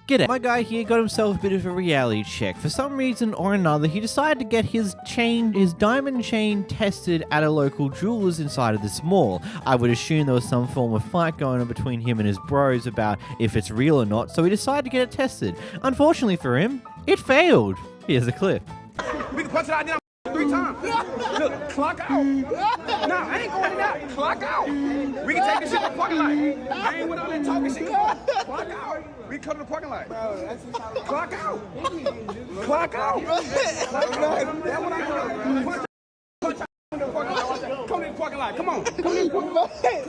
G'day. My guy here got himself a bit of a reality check. For some reason or another, he decided to get his diamond chain tested at a local jeweler's inside of this mall. I would assume there was some form of fight going on between him and his bros about if it's real or not, so he decided to get it tested. Unfortunately for him, it failed. Here's a clip. We can punch it out now 3 times. Look, clock out. Nah, I ain't going out. Clock out. We can take this shit to the parking lot. I ain't with all that talking shit. Clock out. We come to the parking lot. Clock out. Clock out. That's what I do. Punch out in the parking lot. Come to the parking lot. Come on. Come to the parking lot. Come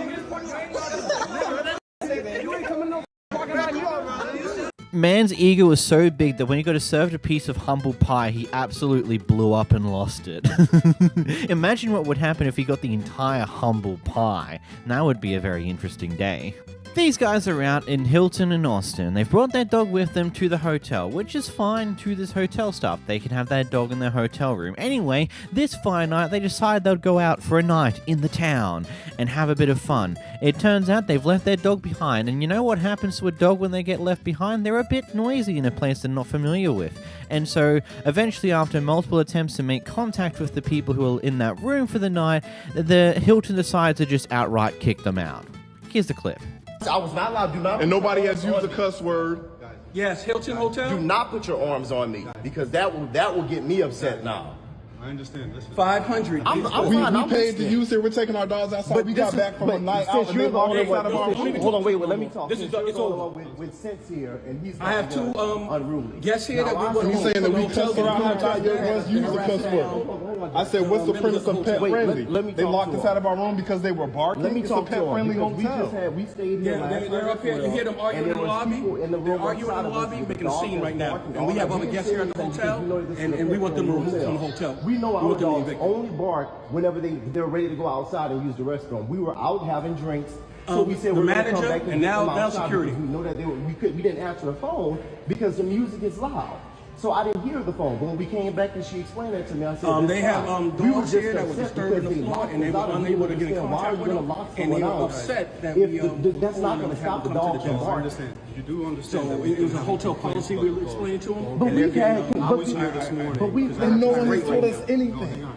to the parking lot. You ain't coming no parking lot. Man's ego was so big that when he got served a piece of humble pie, he absolutely blew up and lost it. Imagine what would happen if he got the entire humble pie. That would be a very interesting day. These guys are out in Hilton and Austin. They've brought their dog with them to the hotel, which is fine to this hotel staff. They can have their dog in their hotel room. Anyway, this fine night, they decided they'd go out for a night in the town and have a bit of fun. It turns out they've left their dog behind, and you know what happens to a dog when they get left behind? They're a bit noisy in a place they're not familiar with. And so, eventually, after multiple attempts to make contact with the people who are in that room for the night, the Hilton decides to just outright kick them out. Here's the clip. I was not allowed to do nothing. And nobody has used a cuss word. Yes, Hilton Hotel. Do not put your arms on me because that will get me upset now. I understand. Listen. 500. We paid to use it. We're taking our dogs outside. But we got back from a night out and they locked us out of our room. Hold on, wait, let me talk. It's over. With Sense here, and he's I have 2 unruly. guests here that we want. He's saying that we cuss around and not your ones use a cuss word. I said, what's the premise of pet friendly? They locked us out of our room because they were barking. Let me talk to pet friendly hotel. We stayed here. Yeah, they're up here. You hear them arguing in the lobby. They're arguing in the lobby, making a scene right now. And we have other guests here at the hotel, and we want them removed from the hotel. We know our dogs only bark whenever they're ready to go outside and use the restroom. We were out having drinks. So we said the we're manager come back and now security. We know that we didn't answer the phone because the music is loud. So I didn't hear the phone. But when we came back and she explained that to me, I said, they have dogs here that were disturbing the floor and they were unable to get in contact with them, and they were upset that that's not going to stop the dog from barking. Understand. You do understand. So it was a hotel policy we were explaining to them. But we've had, and no one has told us anything.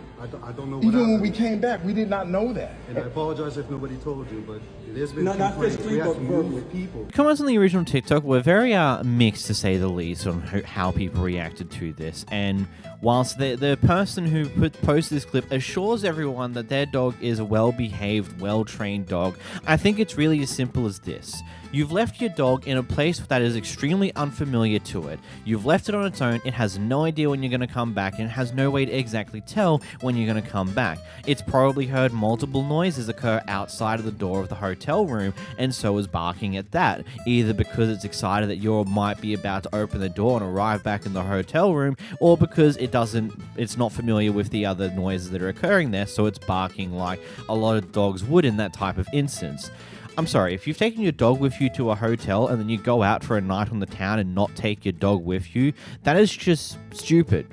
I don't know. Even when we came back, we did not know that. And I apologize if nobody told you, but it has been not physically, but verbally. People. Comments on the original TikTok were very mixed, to say the least, on how people reacted to this. And whilst the person who posted this clip assures everyone that their dog is a well-behaved, well-trained dog, I think it's really as simple as this. You've left your dog in a place that is extremely unfamiliar to it. You've left it on its own. It has no idea when you're going to come back, and it has no way to exactly tell when you're going to come back. It's probably heard multiple noises occur outside of the door of the hotel room, and so is barking at that, either because it's excited that you might be about to open the door and arrive back in the hotel room, or because it's not familiar with the other noises that are occurring there, so it's barking like a lot of dogs would in that type of instance. I'm sorry, if you've taken your dog with you to a hotel and then you go out for a night on the town and not take your dog with you, that is just stupid.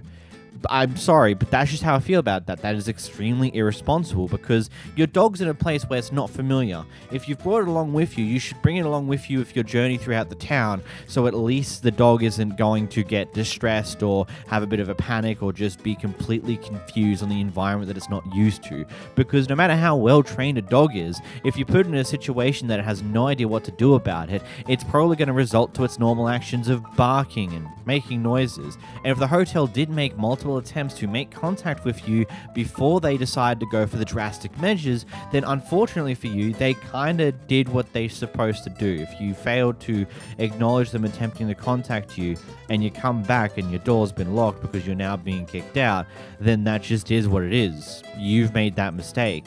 I'm sorry, but that's just how I feel about that. That is extremely irresponsible because your dog's in a place where it's not familiar. If you've brought it along with you, you should bring it along with you if your journey throughout the town, so at least the dog isn't going to get distressed or have a bit of a panic or just be completely confused on the environment that it's not used to. Because no matter how well trained a dog is, if you put it in a situation that it has no idea what to do about it, it's probably going to result to its normal actions of barking and making noises. And if the hotel did make multiple attempts to make contact with you before they decide to go for the drastic measures, then unfortunately for you, they kind of did what they're supposed to do. If you failed to acknowledge them attempting to contact you and you come back and your door's been locked because you're now being kicked out, then that just is what it is. You've made that mistake.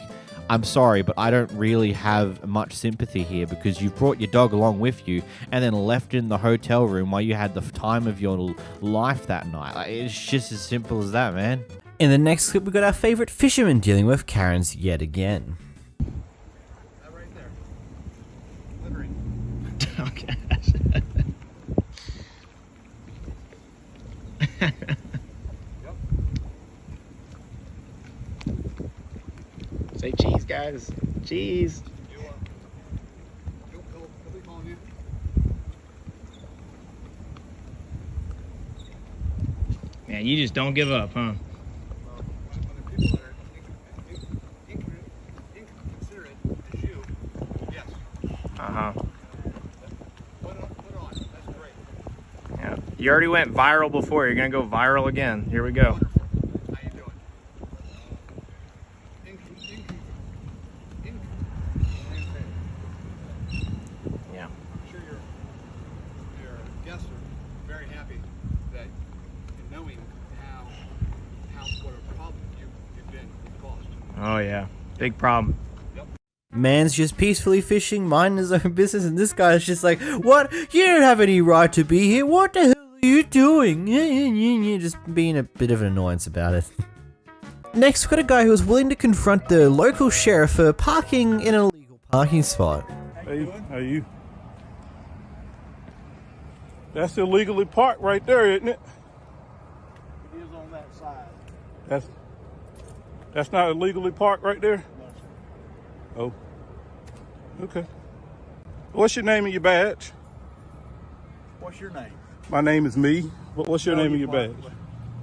I'm sorry, but I don't really have much sympathy here because you've brought your dog along with you and then left it in the hotel room while you had the time of your life that night. Like, it's just as simple as that, man. In the next clip, we got our favorite Fisherman dealing with Karens yet again. That right there. Delivering. Oh, gosh. Say cheese, guys. Cheese. He'll be calling you. Yeah, you just don't give up, huh? Well, when the people that are inconsiderate as you, yes. Uh-huh. Put on. That's great. Yeah. You already went viral before. You're gonna go viral again. Here we go. Wonderful. How you doing? Yeah. I'm sure your guests are very happy that in knowing how what a problem you've been caused. Oh yeah, big problem. Man's just peacefully fishing, minding his own business, and this guy's just like, what? You don't have any right to be here. What the hell are you doing? Just being a bit of an annoyance about it. Next, we got a guy who was willing to confront the local sheriff for parking in an illegal parking spot. Hey, how you? That's illegally parked right there, isn't it? It is on that side. That's not illegally parked right there? No, sir. Oh. Okay. What's your name and your badge? What's your name? My name is me. What's your name and your badge?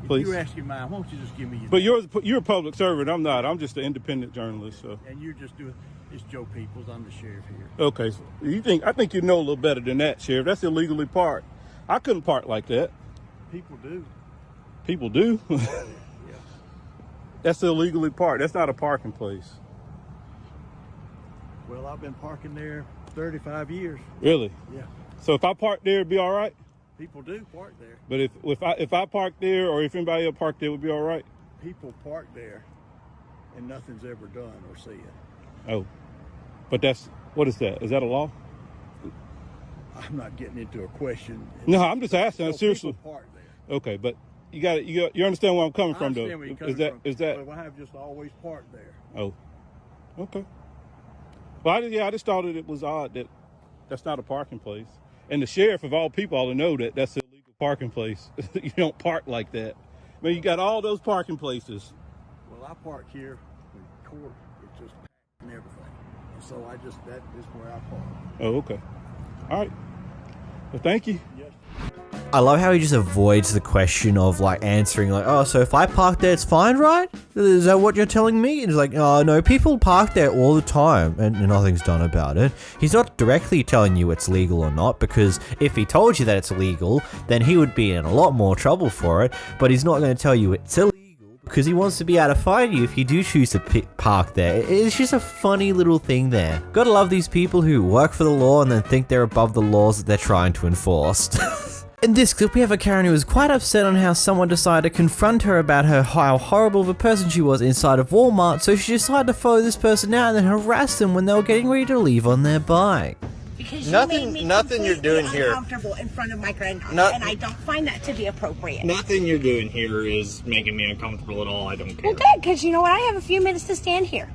Please. If you're asking mine, why don't you just give me your But you're a public servant. I'm not. I'm just an independent journalist. So. And you're just doing, it's Joe Peoples. I'm the sheriff here. Okay. So I think you know a little better than that, Sheriff. That's illegally parked. I couldn't park like that. People do. People do? Yeah. That's illegally parked. That's not a parking place. Well, I've been parking there 35 years. Really? Yeah. So if I park there, it'd be all right? People do park there. But if I park there, or if anybody else parked there, it would be all right? People park there and nothing's ever done or said. Oh. But what is that? Is that a law? I'm not getting into a question. No, I'm just asking. So Seriously. people park there. Okay, but you understand where I'm coming from, though? I understand where you're coming from. Is that? But I have just always parked there. Oh. Okay. Well, I just thought it was odd that that's not a parking place. And the sheriff, of all people, ought to know that that's an illegal parking place. You don't park like that. I mean, you got all those parking places. Well, I park here. The court, it's just packed and everything. And so that is where I park. Oh, okay. All right. Well, thank you. Yes. I love how he just avoids the question of like answering like, oh, so if I park there, it's fine, right? Is that what you're telling me? And he's like, oh no, people park there all the time and nothing's done about it. He's not directly telling you it's legal or not, because if he told you that it's illegal, then he would be in a lot more trouble for it. But he's not going to tell you it's illegal because he wants to be able to find you if you do choose to park there. It's just a funny little thing there. Gotta love these people who work for the law and then think they're above the laws that they're trying to enforce. In this clip, we have a Karen who was quite upset on how someone decided to confront her about how horrible of a person she was inside of Walmart, so she decided to follow this person out and then harass them when they were getting ready to leave on their bike. Because nothing you're doing here uncomfortable in front of my granddaughter, and I don't find that to be appropriate. Nothing you're doing here is making me uncomfortable at all. I don't care. Well, good, because you know what? I have a few minutes to stand here,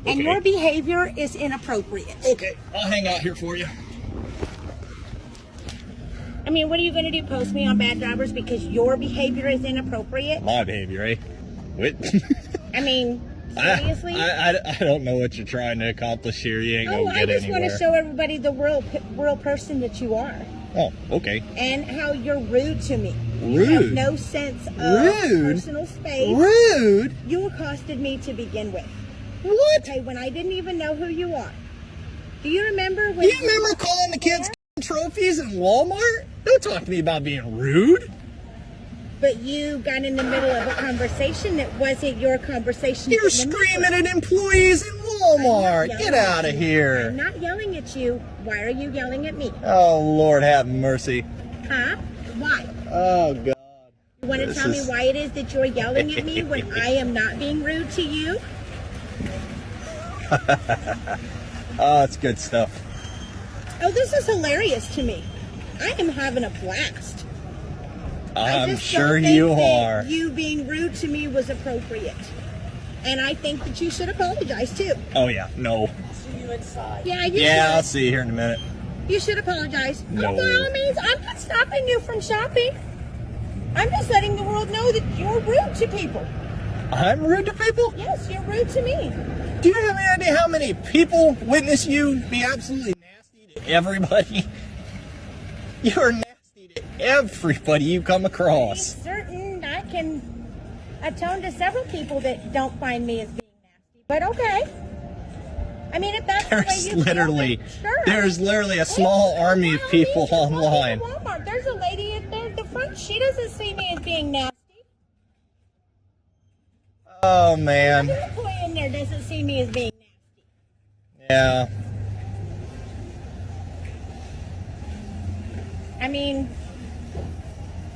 and your behavior is inappropriate. Okay, I'll hang out here for you. I mean, what are you going to do? Post me on bad drivers because your behavior is inappropriate? My behavior, eh? What? I mean, seriously? I don't know what you're trying to accomplish here. You ain't gonna get anywhere. I just want to show everybody the real person that you are. Oh, okay. And how you're rude to me. Rude? You have no sense of personal space. Rude? You accosted me to begin with. What? Okay, when I didn't even know who you are. Do you remember when? Do you remember calling the kids trophies in Walmart? Don't talk to me about being rude. But you got in the middle of a conversation that wasn't your conversation. You're screaming at employees in Walmart. Get out of here. I'm not yelling at you. Why are you yelling at me? Oh, Lord have mercy. Huh? Why? Oh, God. You want to tell me why it is that you're yelling at me when I am not being rude to you? Oh, it's good stuff. Oh, this is hilarious to me. I am having a blast. I'm sure you are. You being rude to me was appropriate. And I think that you should apologize too. Oh, yeah. No. See you inside. Yeah, I'll see you here in a minute. You should apologize. No. Oh, by all means, I'm not stopping you from shopping. I'm just letting the world know that you're rude to people. I'm rude to people? Yes, you're rude to me. Do you have any idea how many people witness you be absolutely nasty to everybody? You're nasty to everybody you come across. I'm certain I can atone to several people that don't find me as being nasty. But okay. I mean, if that's the way you feel, sure. There's literally a small army of people online. Walmart. There's a lady at the front. She doesn't see me as being nasty. Oh man. The employee in there doesn't see me as being nasty. Yeah. I mean,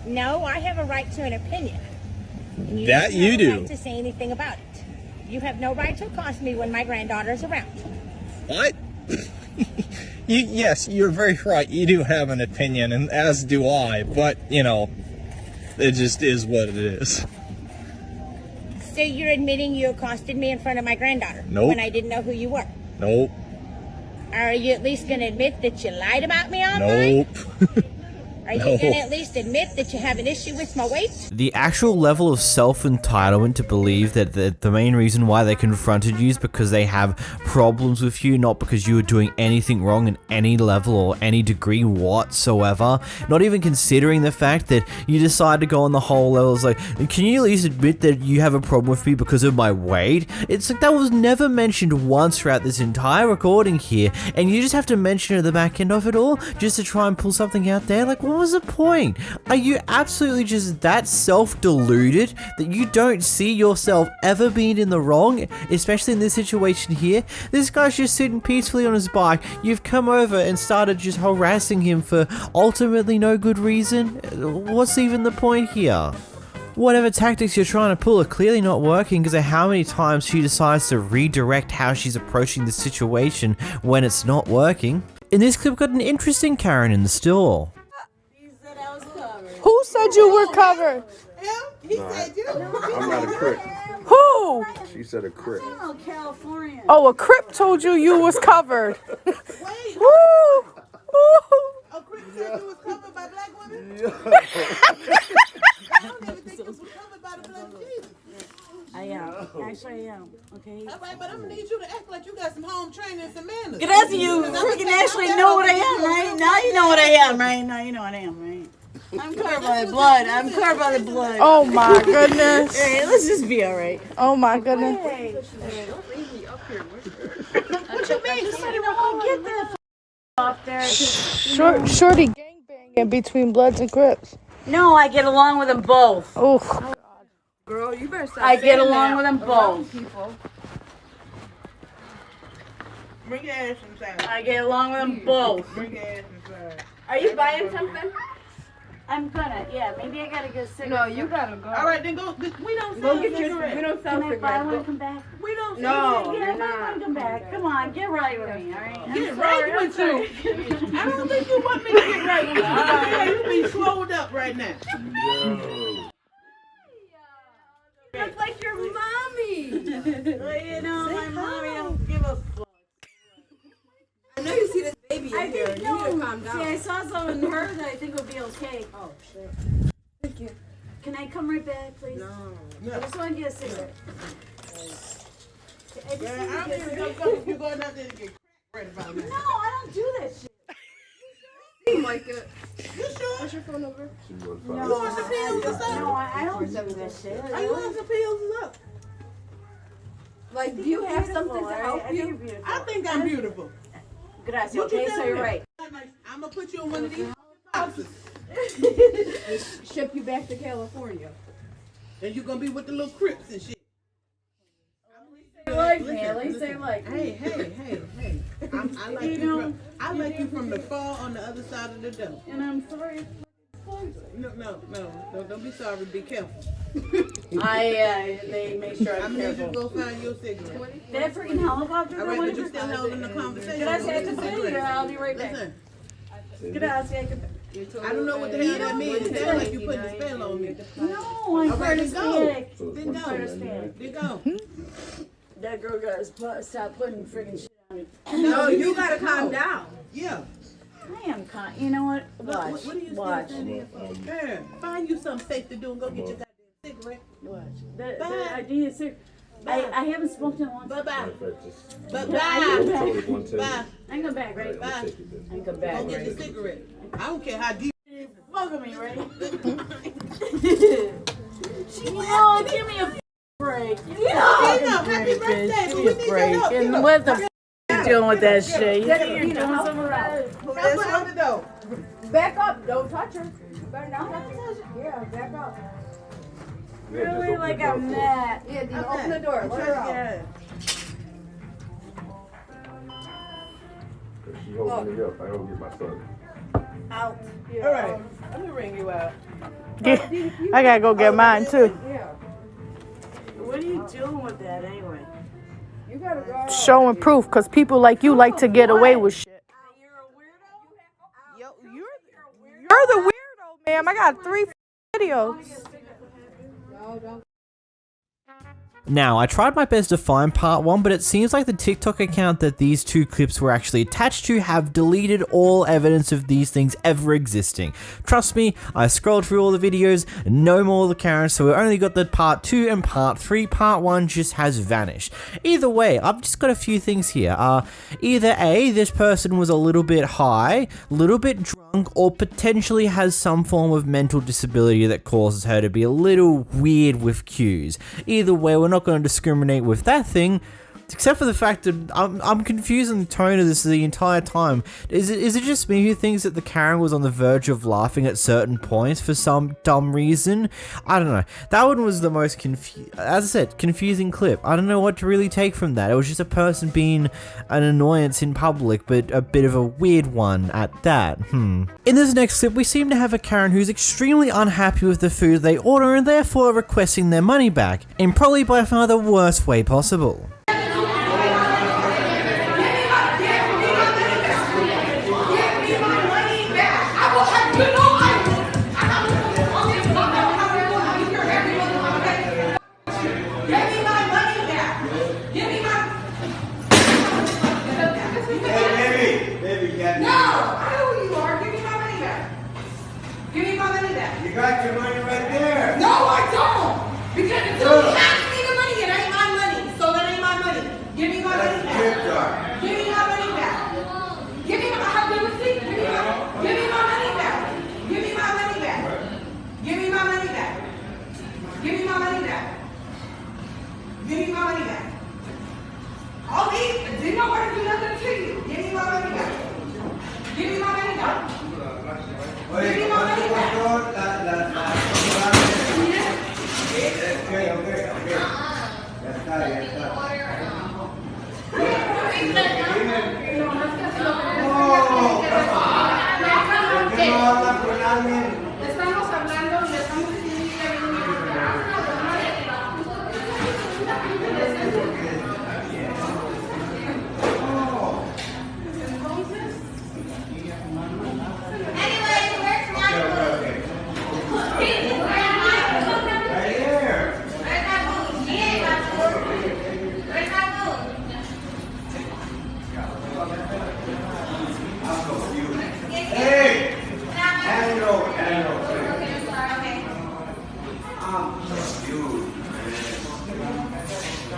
no, I have a right to an opinion. And That you don't have do. a right to say anything about it. You have no right to accost me when my granddaughter's around. What? Yes, you're very right. You do have an opinion, and as do I. But you know, it just is what it is. So you're admitting you accosted me in front of my granddaughter? Nope. When I didn't know who you were? Nope. Are you at least going to admit that you lied about me online? Nope. Are you going to at least admit that you have an issue with my weight? The actual level of self-entitlement to believe that the main reason why they confronted you is because they have problems with you, not because you were doing anything wrong in any level or any degree whatsoever. Not even considering the fact that you decide to go on the whole level. It's like, can you at least admit that you have a problem with me because of my weight? It's like that was never mentioned once throughout this entire recording here, and you just have to mention it at the back end of it all just to try and pull something out there. Like, what was the point? Are you absolutely just that self-deluded that you don't see yourself ever being in the wrong, especially in this situation here? This guy's just sitting peacefully on his bike. You've come over and started just harassing him for ultimately no good reason. What's even the point here? Whatever tactics you're trying to pull are clearly not working because of how many times she decides to redirect how she's approaching the situation when it's not working. In this clip, got an interesting Karen in the store. Who said you were covered? He said you. I'm not a Crip. Who? She said a Crip. Oh, California. Oh, a Crip told you was covered. Wait. Woo! Woo! A Crip said you was covered by black women? I don't even think you was covered by the black Jesus. I am. Actually, I am. Okay. All right, but I'm gonna need you to act like you got some home training and some manners. Because you freaking actually know what I am, right? Now you know what I am, right? Now you know what I am, right? I'm covered by the blood. I'm covered by the blood. Oh my goodness. Hey, let's just be alright. Oh my goodness. Hey. Don't leave me up here with her. What you mean? Just let her go get that off there. Shorty gangbanging between Bloods and Crips. No, I get along with them both. Oh. Girl, you better stop. I get along with them both. People. Bring your ass inside. I get along with them both. Bring your ass inside. Are you buying something? I'm gonna, yeah. Maybe I gotta get a cigarette. No, you gotta go. All right, then go. We don't sell cigarettes. We don't sell Can I buy one and come back? We don't No, sell you're cigarettes. not. Come back. Come on, get right with me, all right? Get right with you. I don't think you want me to get right with you. Yeah, you be slowed up right now. No. You look like your mommy. Well, you know, my mommy don't give a fuck. I know you see this baby in here. You need to calm down. See, I saw something in her that I think would be okay. Oh, shit. Thank you. Can I come right back, please? No. I just want to get a cigarette. I don't even know if you're going out there to get right about now. No, I don't do that shit. You seem like it. You sure? What's your phone number? No, You want some pills or something? No, I don't do that shit. Are you on some pills or something? Like, do you have something to help you? I think I'm beautiful. Gracias, okay, so you're right. I'm going to put you in one of these boxes. Ship you back to California. And you're going to be with the little Crips and shit. They like me, at least they like me. Hey. I like you. I like you from the far on the other side of the door. And I'm sorry. No, don't be sorry. Be careful. They make sure I'm need careful. you to go find your cigarette. That freaking helicopter. All right, but you're still holding the conversation. Can I say I can sit here? I'll be right back. Can I say I can? I don't know what the hell that means. It sounds like you putting a spell on me. No, I'm part Hispanic. Then go. Then go. That girl got stop putting freaking shit on me. No, you gotta calm down. Yeah. I am calm. You know what? Watch. What are you Watch. Girl, find you something safe to do and go get your goddamn cigarette. Watch. Bye. I need a cigarette. I haven't smoked in a long time. Bye. Bye. I come back, right? Bye. I come back, Go get your cigarette. I don't care how deep. Fuck with me, right? Oh, give me a break. Happy birthday. Give me a break. And what the you doing with that shit? You're doing some of that. Open the door. Back up. Don't touch her. You better not touch her. Yeah, back up. Really, like I'm mad. Yeah, Dina, open the door. Let her out. She holding me up. I don't get my son. Out. Yeah. All right. Let me ring you out. Yeah, I gotta go get mine too. Yeah. What are you doing with that anyway? You gotta go. Showing proof, because people like you like to get away with shit. Yo, you're the weirdo, ma'am. I got 3 videos. No, don't. Now, I tried my best to find part 1, but it seems like the TikTok account that these 2 clips were actually attached to have deleted all evidence of these things ever existing. Trust me, I scrolled through all the videos, no more of the Karens, so we only got the part 2 and part 3. Part 1 just has vanished. Either way, I've just got a few things here. Either A, this person was a little bit high, a little bit drunk, or potentially has some form of mental disability that causes her to be a little weird with cues. Either way, we're not going to discriminate with that thing, except for the fact that I'm confused on the tone of this the entire time. Is it just me who thinks that the Karen was on the verge of laughing at certain points for some dumb reason? I don't know. That one was the most as I said, confusing clip. I don't know what to really take from that. It was just a person being an annoyance in public, but a bit of a weird one at that. In this next clip, we seem to have a Karen who's extremely unhappy with the food they order and therefore requesting their money back, in probably by far the worst way possible. You got your money right there. No, I don't. Because until you ask me the money, it ain't my money. So that ain't my money. Give me my money back. Give me my money back. Give me my receipt. Give me my money back. Give me my money back. Give me my money back. Give me my money back. Give me my money back. All these didn't know where to do nothing to you. Give me my money back. Give me my money back. Give me my money back. Okay. Ya está. Estamos hablando y le estamos diciendo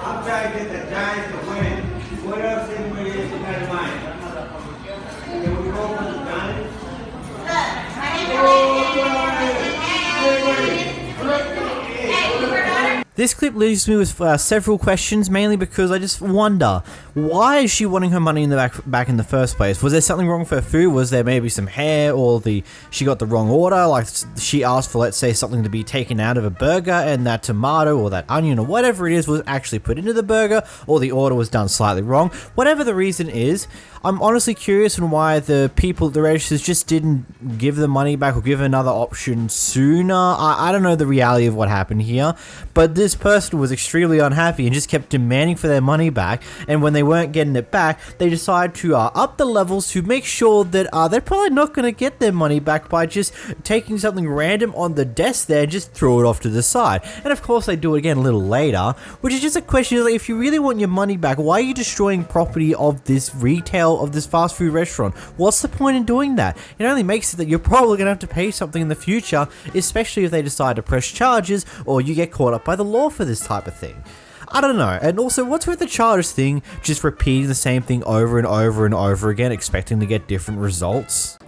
I'm trying to get the Giants to win. What else anybody else got in mind? Can we go for the Giants? This clip leaves me with several questions, mainly because I just wonder, why is she wanting her money in the back in the first place? Was there something wrong with her food? Was there maybe some hair, or she got the wrong order? Like, she asked for, let's say, something to be taken out of a burger, and that tomato or that onion or whatever it is was actually put into the burger, or the order was done slightly wrong. Whatever the reason is, I'm honestly curious on why the people at the registers just didn't give the money back or give another option sooner. I don't know the reality of what happened here, but this person was extremely unhappy and just kept demanding for their money back, and when they weren't getting it back, they decided to up the levels to make sure that they're probably not going to get their money back by just taking something random on the desk there and just throw it off to the side. And of course they do it again a little later, which is just a question of, like, if you really want your money back, why are you destroying property of this retail, of this fast food restaurant? What's the point in doing that? It only makes it that you're probably going to have to pay something in the future, especially if they decide to press charges or you get caught up by the law for this type of thing. I don't know. And also, what's with the charges thing, just repeating the same thing over and over and over again, expecting to get different results?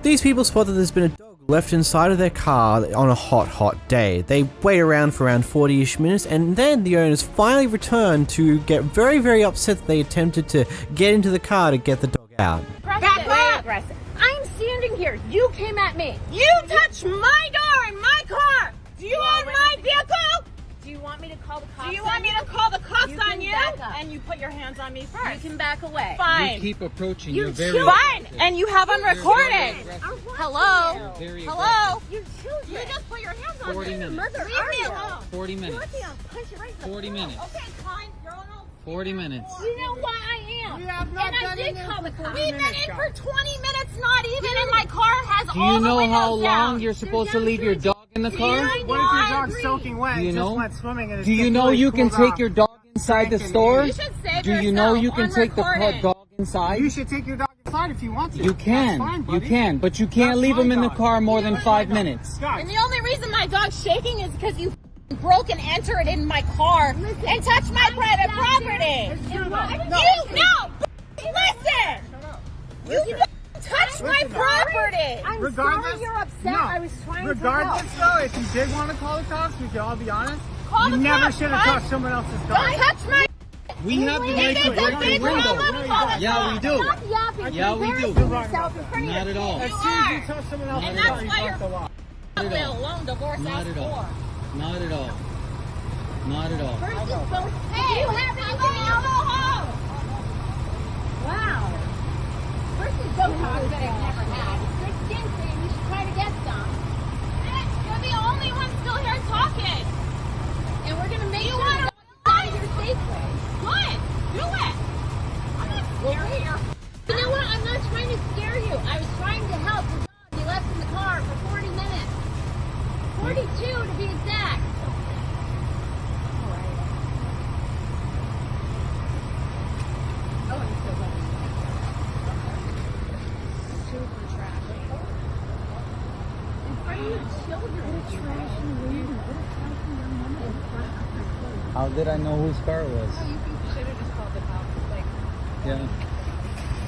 These people spot that there's been a dog left inside of their car on a hot day. They wait around for around 40-ish minutes, and then the owners finally return to get very, very upset that they attempted to get into the car to get the dog out. Back up! Aggressive. I'm standing here. You came at me. You touched my door in my car. Do you own my vehicle? Do you want me to call the cops? Do you want me to call the cops on you? And you put your hands on me first. You can back away. Fine. You keep approaching. You're very fine. And you have them recorded. Hello? Very Hello? You just put your hands on 40 me. minutes. Leave me alone. 40 minutes. You're lucky I'll punch you right in the 40 minutes. Okay, fine. You're on hold. 40 minutes. You know why I am. We have not and I been did in there call for the cops. 40 We've been minutes, in for 20 minutes, not even, and my car has Do all you the know windows how long down. you're supposed to leave your dog in the car? What if your dog's soaking wet? Do you know? went swimming and Do you know you can take your dog inside the store? You should save Do you know yourself you can on take the recording. dog inside? You should take your dog inside if you want to. You can. That's fine, You buddy. can, but you can't That's leave my him in the dog. car more than That's 5 my dog. minutes. Guys. And the only reason my dog's shaking is because you broke and entered in my car and touched my private property. Listen! You touched my property! I'm Regardless, sorry you're upset. no. I was trying to Regardless, help. though, if you did want to call the cops, we could all be honest. Call you the never cops, should have right? touched someone else's dog. Don't touch my... We have the If right it's to a break big the window. problem, call the Yeah, we cops. do. Stop yapping. Yeah, we do. Embarrassing yourself in front of Not your at all. kids. As soon as you touch someone else's And dog, that's you why broke you're the law. Not at all. alone, divorce Not at all. Not at all. Not at all. First is both. Hey, you have anything alcohol? Wow. First is Botox that I've never had. It's skin cream. You should try to get some. You're the only one still here talking. And we're going to make sure you out of here safely. Good. Do it. I'm not scared here. You know what? I'm not trying to scare you. I was trying to help the dog. He left in the car for 40 minutes. 42 to be exact. How did I know whose car it was? You should have just called the cops. Like, Yeah.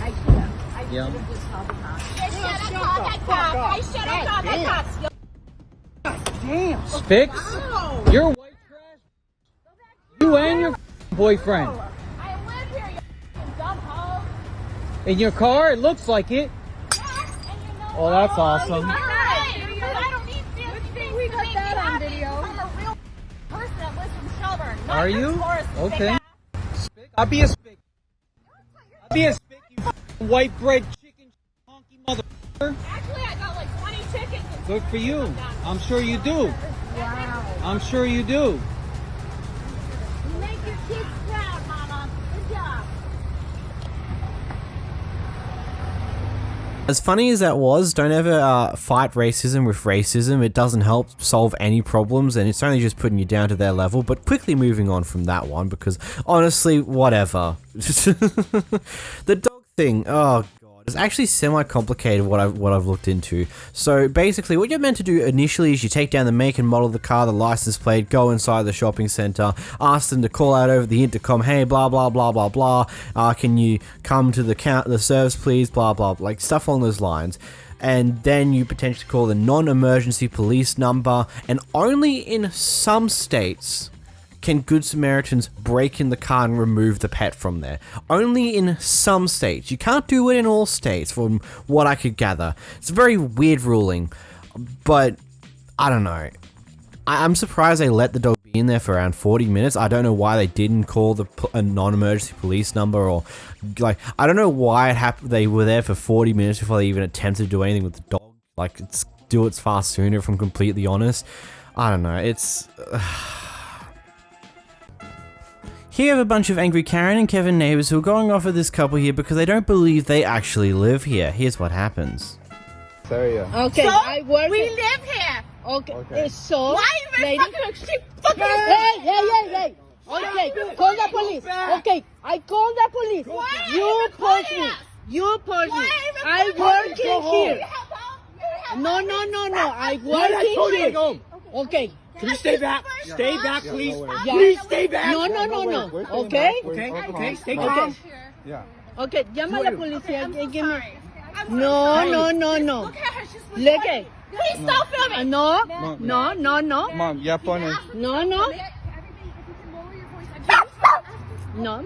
I should have. I Yeah. should have just called the cops. I should have called the cops. I should have called the cops. Damn. Spix? You're white trash. You and your boyfriend. I live here, you f***ing dumb hoe. In your car? It looks like it. Oh, that's awesome. I don't need fancy things to make me happy. I'm a real person that lives in Shelburne. not Are your you? tourist Okay. ass. I'll be a spick. I'll be a spick, you f***ing white bread chicken honky motherfucker. Actually, I got like 20 tickets. and Good for you. I'm sure you do. Wow. I'm sure you do. You make your kids proud, Mama. Good job. As funny as that was, don't ever fight racism with racism. It doesn't help solve any problems, and it's only just putting you down to their level. But quickly moving on from that one, because honestly, whatever. The dog thing, oh god, it's actually semi-complicated what I've looked into. So basically, what you're meant to do initially is you take down the make and model of the car, the license plate, go inside the shopping center, ask them to call out over the intercom, hey, blah blah blah blah blah. Can you come to the service, please? Blah blah, like stuff along those lines. And then you potentially call the non-emergency police number, and only in some states can Good Samaritans break in the car and remove the pet from there. Only in some states. You can't do it in all states, from what I could gather. It's a very weird ruling, but I don't know. I'm surprised they let the dog be in there for around 40 minutes. I don't know why they didn't call a non-emergency police number, or like, I don't know why it happened. They were there for 40 minutes before they even attempted to do anything with the dog. Like, do it far sooner, if I'm completely honest. I don't know. It's... Here you have a bunch of angry Karen and Kevin neighbors who are going off at this couple here because they don't believe they actually live here. Here's what happens. Okay, So, I work. we live here. Okay. So, Why you lady. fucking Hey. Okay, call the police. Okay, I call the police. Why You are you push recording me. us? You push me. Why are I you work recording in us? here. You have help? You have No. help? I work in here. Okay. Can you stay back? Stay back, please. Yeah. Please stay back. No. Okay. Okay, stay calm. Okay. Okay, llama a la policía. Give me. No. Look, Please stop filming. No, Mom. no, no, no. Mom, you're funny. No, no. No.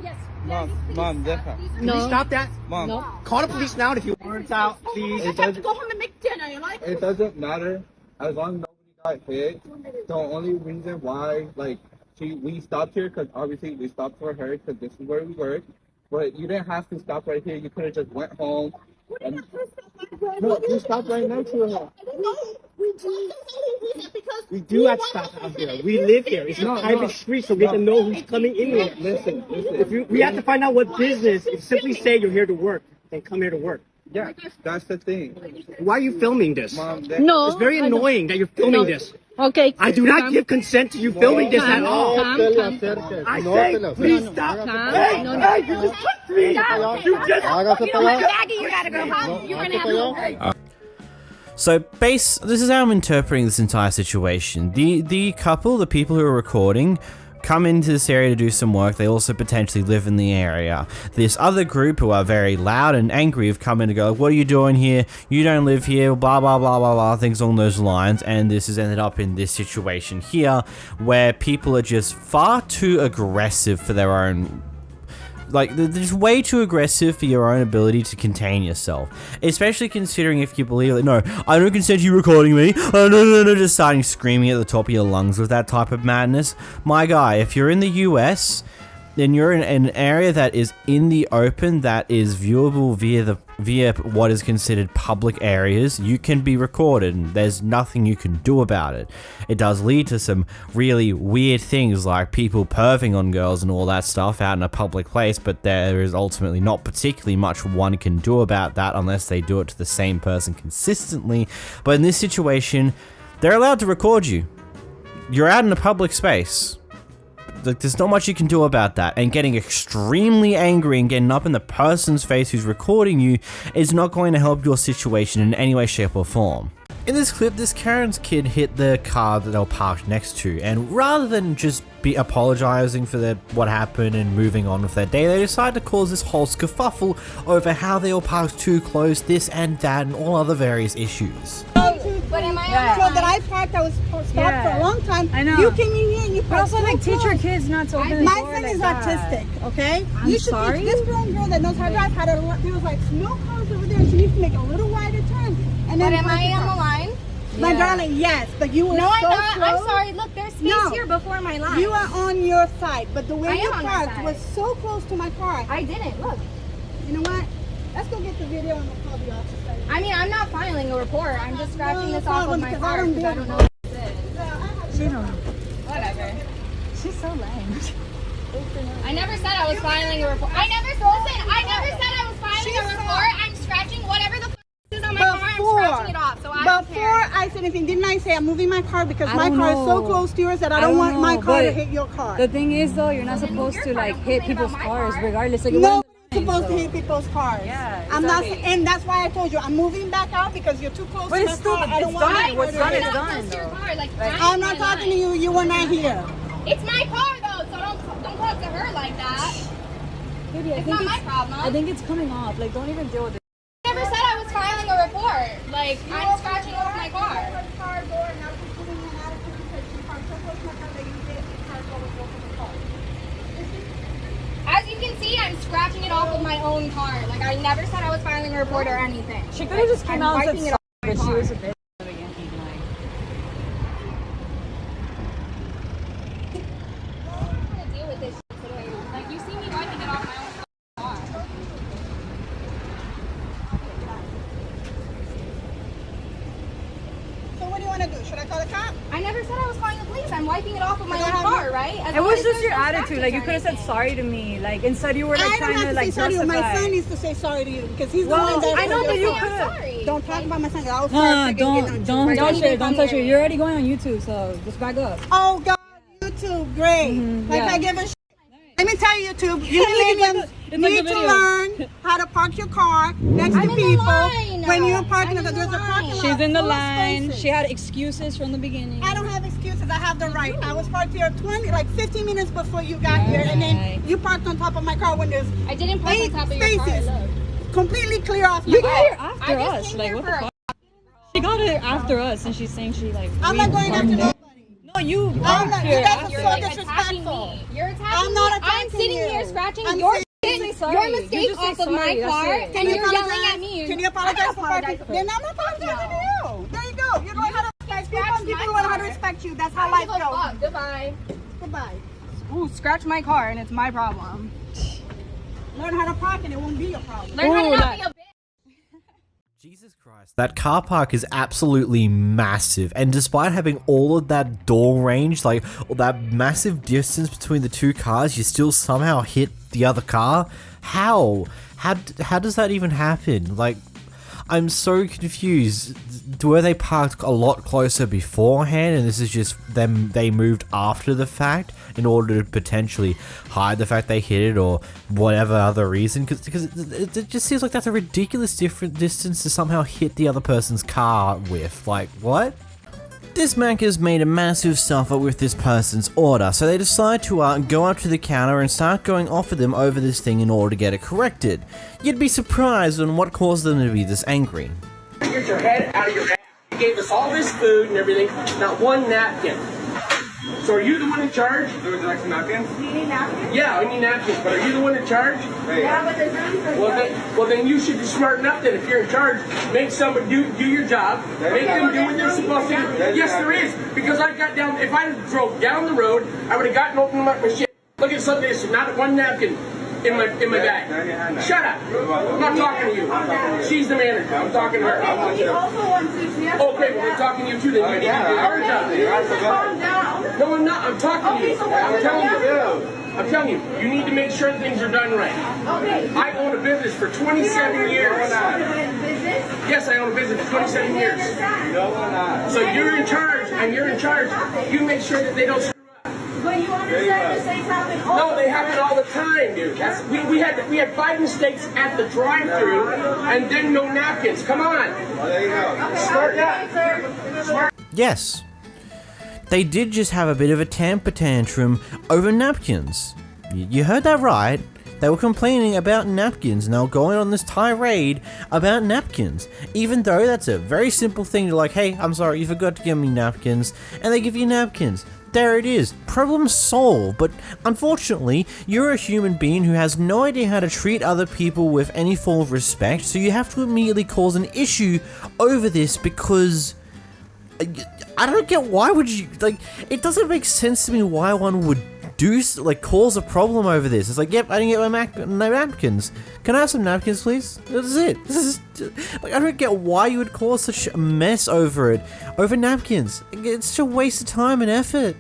Mom, deja. No. Can you stop that? Mom. No. Call the police now if you want out, please. I have to go home and make dinner. You like? It doesn't matter as long as nobody got hit. The only reason why, like, we stopped here because obviously we stopped for her because this is where we work. But you didn't have to stop right here. You could have just went home. And no, you stopped right next to her. We do have to stop out here. We live here. It's a private street, so we have to know who's coming in here. Listen. If we have to find out what business. If simply say you're here to work, then come here to work. Yeah, that's the thing. Why are you filming this? Mom, No. It's very annoying that you're filming this. Okay. I do not give consent to you filming this at all. I say, please stop. Hey, you just touched me. You just. Maggie, you gotta go home. You're gonna have to. So, this is how I'm interpreting this entire situation. The couple, the people who are recording, come into this area to do some work. They also potentially live in the area. This other group who are very loud and angry have come in to go, what are you doing here? You don't live here, blah, blah, blah, blah, blah, things along those lines. And this has ended up in this situation here where people are just far too aggressive for their own... Like, they're just way too aggressive for your own ability to contain yourself. Especially considering if you believe, like, no, I don't consent to you recording me. Oh, no, just starting screaming at the top of your lungs with that type of madness. My guy, if you're in the US, then you're in an area that is in the open, that is viewable via what is considered public areas. You can be recorded and there's nothing you can do about it. It does lead to some really weird things like people perving on girls and all that stuff out in a public place, but there is ultimately not particularly much one can do about that unless they do it to the same person consistently. But in this situation, they're allowed to record you. You're out in a public space. There's not much you can do about that, and getting extremely angry and getting up in the person's face who's recording you is not going to help your situation in any way, shape or form. In this clip, this Karen's kid hit the car that they were parked next to, and rather than just be apologizing for what happened and moving on with their day, they decided to cause this whole scuffle over how they were parked too close, this and that, and all other various issues. But am I So that I parked, I was stopped for a long time. I know. You came in here and you parked also, so like, teach close. your kids not to open the My door son like is that. autistic, okay? I'm You should sorry? teach this grown girl that knows how to drive how to, there was like no cars over there. She needs to make a little wider turn. And then But am park I the on car. the line? My darling, yes, but you were No, I'm so not. close. I'm sorry. Look, there's space here before my line. You are on your side, but the I way am you on my parked side. was so close to my car. I didn't. Look. You know what? Let's go get the video and we'll call the officer. I mean, I'm not filing a report. I'm just scratching this off of my because car I don't because I do don't it. know what this is. She don't. Whatever. She's so lame. I never said I was filing a report. I never said I was filing a report. I'm scratching whatever the is on my car. I'm scratching it off. So I don't Before care. I said anything, didn't I say I'm moving my car because I my don't car is so know. close to yours that I don't want my know, car to but hit your car. The thing is, though, you're not supposed to like hit people's cars, regardless. Like, Nobody's supposed to hit people's cars. Yeah, I'm not, exactly. and that's why I told you I'm moving back out because you're too close But to it's my still- car. I don't it's want done. my What's car done to is hit done. Close to your car, like, I'm not talking to you. You were not here. It's my car though, so don't talk to her like that. Baby, It's not my problem. I think it's coming off. Like, don't even deal with it. I never said I was filing a report. Like, I'm scratching off my car. As you can see, I'm scratching it off of my own car. Like, I never said I was filing a report or anything. She could have just came out and said it sorry, off but my she car. was a bitch. I'm gonna deal with this shit today. Like, you see me wiping it off my own car. So what do you want to do? Should I call the cop? I never said I was calling the police. I'm wiping it off of my own car, right? As It long was as just there's your no attitude. Like, you could have said sorry to me. Like, instead you were like I don't trying have to to like say sorry to you. justify. My son needs to say sorry to you because he's the Well, one that I know, but you I'm could. sorry. Don't talk about my son. I'll No, start don't touch it. Don't touch it. You're already going on YouTube, so just back up. Oh God, YouTube, great. Like yeah. I give a shit. Let me tell you, YouTube, you millennials It's like need a to video. learn how to park your car next to I'm in the people line. when you're parking. I'm in Because there's the a parking lot. She's in the full of line. spaces. She had excuses from the beginning. I don't have excuses. I have the right. I was parked here 15 minutes before you got here, and then you parked on top of my car when there's I didn't park on 8 top of your car. spaces Look. completely clear off. You my got car. here after I just us. came Like, here what for the a fuck? She got after us, and she's saying she like. I'm not going after nobody. No, you. I'm not. You guys are You're so like disrespectful. attacking me. You're attacking I'm not me. attacking I'm sitting you. here scratching I'm your saying- your mistake off of my car, and you're yelling at me. Can you apologize for parking? Then I'm not apologizing to you. There you go. You learn how to respect people. People learn how to respect you. That's how life goes. Goodbye. Goodbye. Ooh, scratch my car, and it's my problem. Learn how to park, and it won't be your problem. Learn how to not be a bitch. Jesus Christ. That car park is absolutely massive, and despite having all of that door range, like all that massive distance between the two cars, you still somehow hit the other car? How does that even happen? Like, I'm so confused. Were they parked a lot closer beforehand, and this is just them, they moved after the fact in order to potentially hide the fact they hit it, or whatever other reason? Because it just seems like that's a ridiculous different distance to somehow hit the other person's car with. Like, what? This Macca's made a massive suffer with this person's order, so they decide to go up to the counter and start going off of them over this thing in order to get it corrected. You'd be surprised on what caused them to be this angry. Get your head out of your ass. You gave us all this food and everything, not one napkin. So are you the one in charge? Would you like some napkins? Do you need napkins? Yeah, I need napkins, but are you the one in charge? Yeah, but there's nothing. Well, then you should be smart enough that if you're in charge, make somebody do your job, make them do what they're supposed to do. Yes, there is, because I got down, if I drove down the road, I would have gotten open my shit. Look at something, there's not one napkin in my bag. Shut up. I'm not talking to you. She's the manager. I'm talking to her. We also want to. Okay, well, we're talking to you too, then you need to do your job. Calm down. No, I'm not. I'm talking to you. I'm telling you. You need to make sure things are done right. Okay. I own a business for 27 years. Yes, I own a business for 27 years. No, we're not. So you're in charge, and you're in charge. You make sure that they don't screw up. But you understand the mistakes happen all No, they happen all the time, dude. We had 5 mistakes at the drive-thru, and then no napkins. Come on. Well, there you go. Start that. Yes. They did just have a bit of a temper tantrum over napkins. You heard that right. They were complaining about napkins, and they were going on this tirade about napkins. Even though that's a very simple thing to like, hey, I'm sorry, you forgot to give me napkins, and they give you napkins. There it is. Problem solved. But unfortunately, you're a human being who has no idea how to treat other people with any form of respect, so you have to immediately cause an issue over this because I don't get why would you, like, it doesn't make sense to me why one would cause a problem over this. It's like, yep, I didn't get my napkins. Can I have some napkins, please? This is it. This is like, I don't get why you would cause such a mess over it, over napkins. It's such a waste of time and effort.